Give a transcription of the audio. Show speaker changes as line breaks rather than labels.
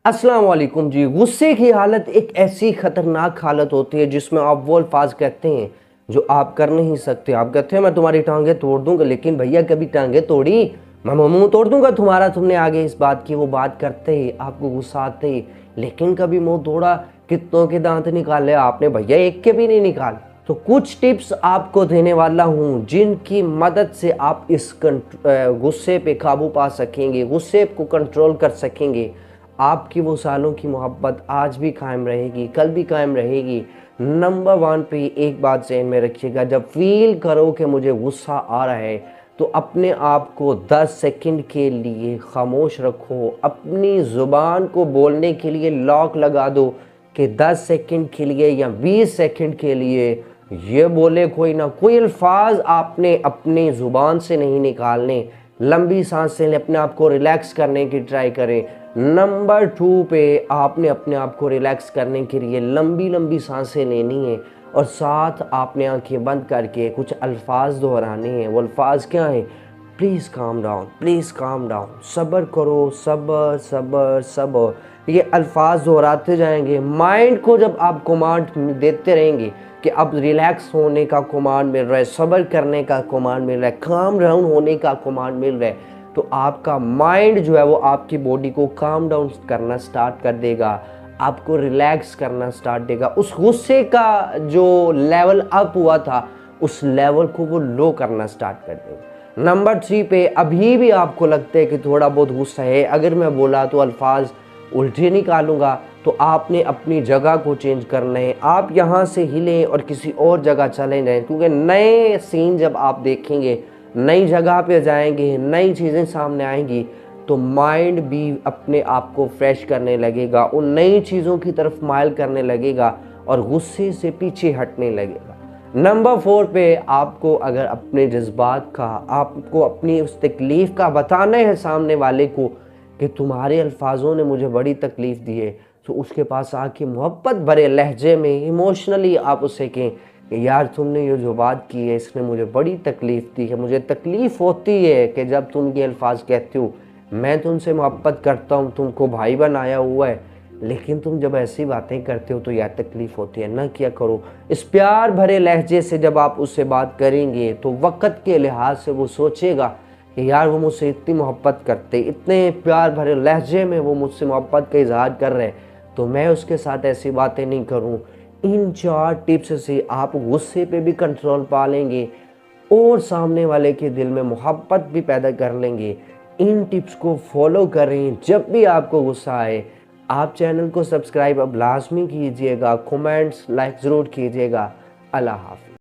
अस्सलाम वालेकुम जी। गुस्से की हालत एक ऐसी ख़तरनाक हालत होती है जिसमें आप वो अल्फाज कहते हैं जो आप कर नहीं सकते। आप कहते हैं मैं तुम्हारी टांगें तोड़ दूंगा, लेकिन भैया कभी टांगें तोड़ी? मैं मुंह तोड़ दूंगा तुम्हारा। तुमने आगे इस बात की वो बात करते ही आपको गुस्सा आते ही, लेकिन कभी मुंह तोड़ा? कितनों के दांत निकाले आपने भैया, एक के भी नहीं निकाले। तो कुछ टिप्स आपको देने वाला हूँ जिनकी मदद से आप इस गुस्से पे काबू पा सकेंगे, गुस्से को कंट्रोल कर सकेंगे। आपकी वो सालों की मोहब्बत आज भी कायम रहेगी, कल भी कायम रहेगी। नंबर 1 पे एक बात ज़हन में रखिएगा, जब फील करो कि मुझे गुस्सा आ रहा है तो अपने आप को 10 सेकंड के लिए खामोश रखो। अपनी ज़ुबान को बोलने के लिए लॉक लगा दो कि 10 सेकंड के लिए या 20 सेकंड के लिए ये बोले कोई ना कोई अल्फाज आपने अपनी ज़ुबान से नहीं निकालने। लंबी सांसें लें, अपने आप को रिलैक्स करने की ट्राई करें। नंबर 2 पे आपने अपने आप को रिलैक्स करने के लिए लंबी लंबी सांसें लेनी है और साथ आपने आंखें बंद करके कुछ अल्फाज दोहराने हैं। वो अल्फाज क्या हैं? Please calm down, please calm down, सब्र करो, सब्र सब्र सब्र। ये अल्फाज दोहराते जाएंगे। माइंड को जब आप कमांड देते रहेंगे कि अब रिलैक्स होने का कमांड मिल रहा है, सब्र करने का कमांड मिल रहा है, काम डाउन होने का कमांड मिल रहा है, तो आपका माइंड जो है वो आपकी बॉडी को काम डाउन करना स्टार्ट कर देगा, आपको रिलैक्स करना स्टार्ट देगा। उस गुस्से का जो लेवल अप हुआ था उस लेवल को वो लो करना स्टार्ट कर देगा। नंबर 3 पे अभी भी आपको लगता है कि थोड़ा बहुत गुस्सा है, अगर मैं बोला तो अल्फाज उल्टे निकालूंगा, तो आपने अपनी जगह को चेंज करना है। आप यहाँ से हिलें और किसी और जगह चले जाएं, क्योंकि नए सीन जब आप देखेंगे, नई जगह पे जाएंगे, नई चीज़ें सामने आएंगी, तो माइंड भी अपने आप को फ्रेश करने लगेगा, उन नई चीज़ों की तरफ माइल करने लगेगा और गुस्से से पीछे हटने लगेगा। नंबर 4 पे आपको अगर अपने जज्बात का, आपको अपनी उस तकलीफ़ का बताना है सामने वाले को कि तुम्हारे अल्फाजों ने मुझे बड़ी तकलीफ़ दी है, तो उसके पास आके मोहब्बत भरे लहजे में इमोशनली आप उससे कहें कि यार तुमने ये जो बात की है इसने मुझे बड़ी तकलीफ़ दी है। मुझे तकलीफ़ होती है कि जब तुम ये अल्फाज कहते हो, मैं तुमसे मोहब्बत करता हूँ, तुमको भाई बनाया हुआ है, लेकिन तुम जब ऐसी बातें करते हो तो यार तकलीफ़ होती है ना, क्या करो। इस प्यार भरे लहजे से जब आप उससे बात करेंगे तो वक़्त के लिहाज से वो सोचेगा कि यार वो मुझसे इतनी मोहब्बत करते, इतने प्यार भरे लहजे में वो मुझसे मोहब्बत का इजहार कर रहे हैं, तो मैं उसके साथ ऐसी बातें नहीं करूं। इन 4 टिप्स से आप गुस्से पे भी कंट्रोल पा लेंगे और सामने वाले के दिल में मोहब्बत भी पैदा कर लेंगे। इन टिप्स को फॉलो करें जब भी आपको गुस्सा आए। आप चैनल को सब्सक्राइब अब लाजमी कीजिएगा, कमेंट्स लाइक ज़रूर कीजिएगा। अल्लाह हाफ़िज़।